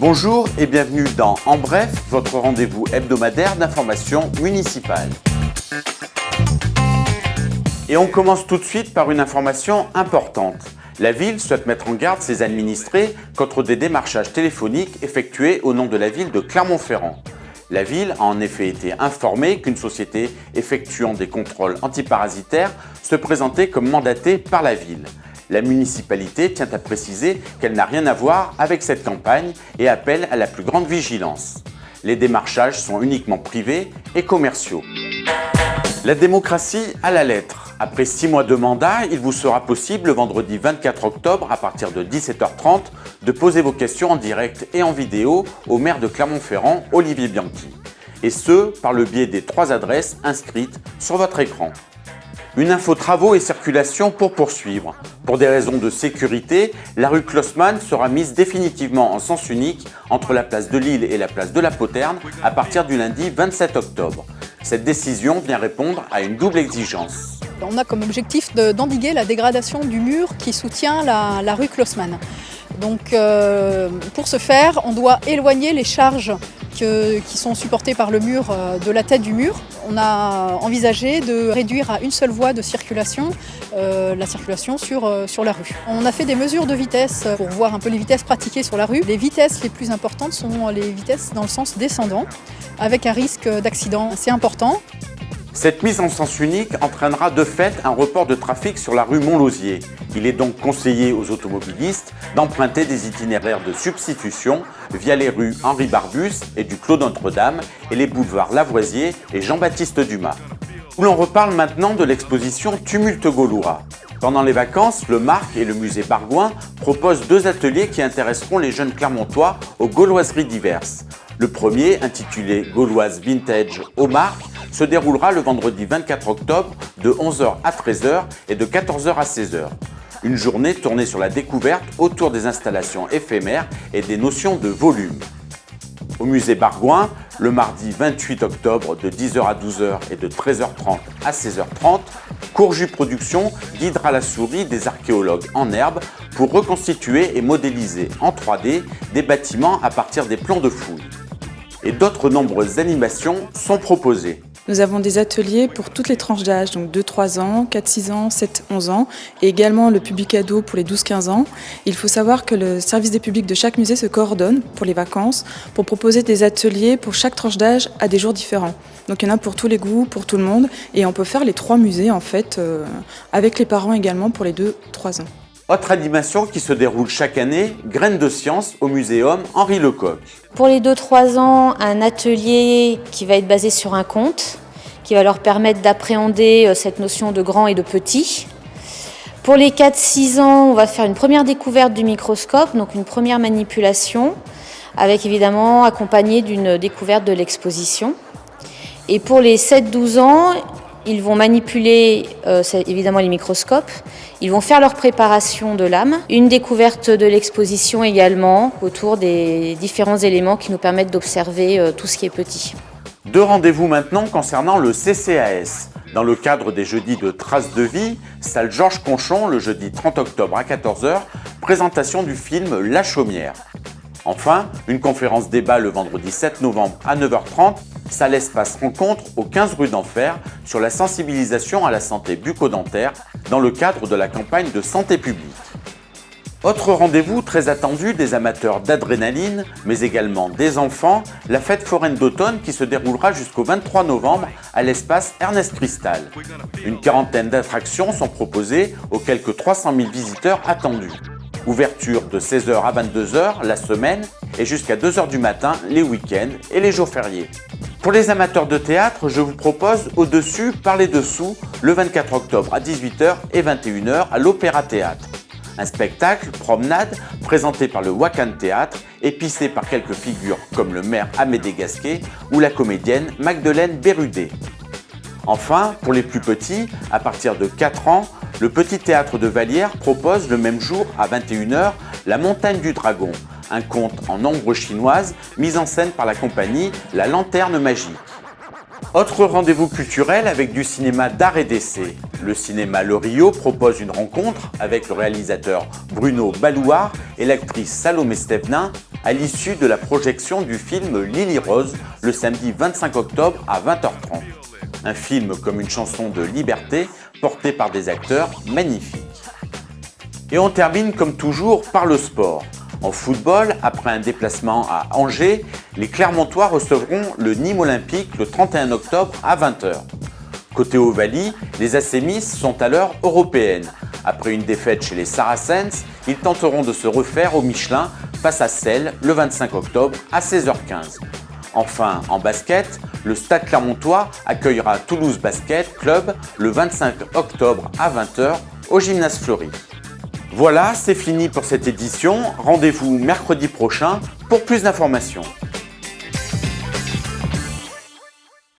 Bonjour et bienvenue dans En Bref, votre rendez-vous hebdomadaire d'information municipale. Et on commence tout de suite par une information importante. La ville souhaite mettre en garde ses administrés contre des démarchages téléphoniques effectués au nom de la ville de Clermont-Ferrand. La ville a en effet été informée qu'une société effectuant des contrôles antiparasitaires se présentait comme mandatée par la ville. La municipalité tient à préciser qu'elle n'a rien à voir avec cette campagne et appelle à la plus grande vigilance. Les démarchages sont uniquement privés et commerciaux. La démocratie à la lettre. Après 6 mois de mandat, il vous sera possible le vendredi 24 octobre à partir de 17h30 de poser vos questions en direct et en vidéo au maire de Clermont-Ferrand, Olivier Bianchi. Et ce, par le biais des 3 adresses inscrites sur votre écran. Une info travaux et circulation pour poursuivre. Pour des raisons de sécurité, la rue Klossmann sera mise définitivement en sens unique entre la place de Lille et la place de la Poterne à partir du lundi 27 octobre. Cette décision vient répondre à une double exigence. On a comme objectif d'endiguer la dégradation du mur qui soutient la rue Klossmann. Donc pour ce faire, on doit éloigner les charges qui sont supportées par le mur de la tête du mur. On a envisagé de réduire à une seule voie de circulation la circulation sur la rue. On a fait des mesures de vitesse pour voir un peu les vitesses pratiquées sur la rue. Les vitesses les plus importantes sont les vitesses dans le sens descendant, avec un risque d'accident assez important. Cette mise en sens unique entraînera de fait un report de trafic sur la rue Montlosier. Il est donc conseillé aux automobilistes d'emprunter des itinéraires de substitution via les rues Henri Barbus et du Clos Notre-Dame et les boulevards Lavoisier et Jean-Baptiste Dumas. Où l'on reparle maintenant de l'exposition Tumulte gaulois. Pendant les vacances, le Marc et le musée Bargouin proposent 2 ateliers qui intéresseront les jeunes Clermontois aux gauloiseries diverses. Le premier, intitulé Gauloise Vintage au Marc, se déroulera le vendredi 24 octobre de 11h à 13h et de 14h à 16h. Une journée tournée sur la découverte autour des installations éphémères et des notions de volume. Au musée Bargouin, le mardi 28 octobre de 10h à 12h et de 13h30 à 16h30, Courju Productions guidera la souris des archéologues en herbe pour reconstituer et modéliser en 3D des bâtiments à partir des plans de fouilles. Et d'autres nombreuses animations sont proposées. Nous avons des ateliers pour toutes les tranches d'âge, donc 2-3 ans, 4-6 ans, 7-11 ans, et également le public ado pour les 12-15 ans. Il faut savoir que le service des publics de chaque musée se coordonne pour les vacances, pour proposer des ateliers pour chaque tranche d'âge à des jours différents. Donc il y en a pour tous les goûts, pour tout le monde, et on peut faire les 3 musées en fait, avec les parents également pour les 2-3 ans. Autre animation qui se déroule chaque année, Graines de science au muséum Henri Lecoq. Pour les 2-3 ans, un atelier qui va être basé sur un conte, qui va leur permettre d'appréhender cette notion de grand et de petit. Pour les 4-6 ans, on va faire une première découverte du microscope, donc une première manipulation, avec évidemment accompagnée d'une découverte de l'exposition. Et pour les 7-12 ans, ils vont manipuler évidemment les microscopes, ils vont faire leur préparation de lame, une découverte de l'exposition également autour des différents éléments qui nous permettent d'observer tout ce qui est petit. 2 rendez-vous maintenant concernant le CCAS. Dans le cadre des jeudis de Traces de vie, salle Georges Conchon le jeudi 30 octobre à 14h, présentation du film La Chaumière. Enfin, une conférence débat le vendredi 7 novembre à 9h30, salle Espace Rencontre au 15 rue d'Enfer sur la sensibilisation à la santé bucco-dentaire dans le cadre de la campagne de santé publique. Autre rendez-vous très attendu des amateurs d'adrénaline, mais également des enfants, la fête foraine d'automne qui se déroulera jusqu'au 23 novembre à l'espace Ernest Cristal. Une quarantaine d'attractions sont proposées aux quelques 300 000 visiteurs attendus. Ouverture de 16h à 22h la semaine et jusqu'à 2h du matin les week-ends et les jours fériés. Pour les amateurs de théâtre, je vous propose Au-dessus par les dessous le 24 octobre à 18h et 21h à l'Opéra Théâtre. Un spectacle, promenade, présenté par le Wakan Théâtre, épicé par quelques figures comme le maire Amédée Gasquet ou la comédienne Magdeleine Bérudé. Enfin, pour les plus petits, à partir de 4 ans, le Petit Théâtre de Vallières propose le même jour à 21h La Montagne du Dragon, un conte en ombre chinoise mis en scène par la compagnie La Lanterne Magique. Autre rendez-vous culturel avec du cinéma d'art et d'essai. Le cinéma Le Rio propose une rencontre avec le réalisateur Bruno Balouard et l'actrice Salomé Stevenin à l'issue de la projection du film Lily Rose le samedi 25 octobre à 20h30. Un film comme une chanson de liberté porté par des acteurs magnifiques. Et on termine comme toujours par le sport. En football, après un déplacement à Angers, les Clermontois recevront le Nîmes Olympique le 31 octobre à 20h. Côté Ovalie, les AC Nice sont à l'heure européenne. Après une défaite chez les Saracens, ils tenteront de se refaire au Michelin face à Celle le 25 octobre à 16h15. Enfin, en basket, le Stade Clermontois accueillera Toulouse Basket Club le 25 octobre à 20h au Gymnase Fleury. Voilà, c'est fini pour cette édition. Rendez-vous mercredi prochain pour plus d'informations.